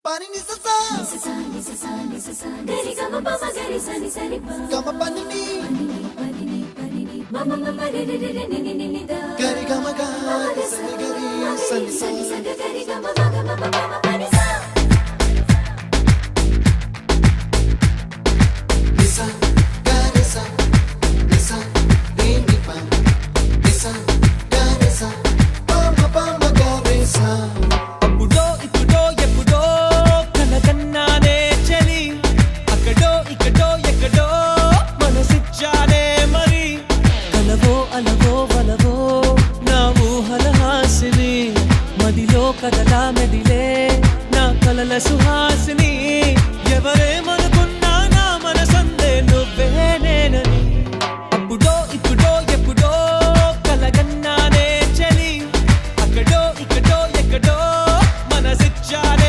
Pani ni sa sa gari ga ma pa ma gari sa ni sa ni pa ga ma pa ni ma ma ma ma re re re re ni ni da gari ga ma ga sa ni gari sa ni sa gari ga ma ma ga ma pa ma pa ni sa ni sa ga ni sa ni ni pa ni sa ga ni sa pa ma ga ni sa అప్పుడో ఇప్పుడో ఎప్పుడో కనకన్నానే చలి అక్కడో ఇక్కడో ఎక్కడో మనసిచ్చానే మరి కలవో అలవో వలవో నా ఊహల హాసిని మదిలో కదలా మెదిలే నా కలల సుహాసిని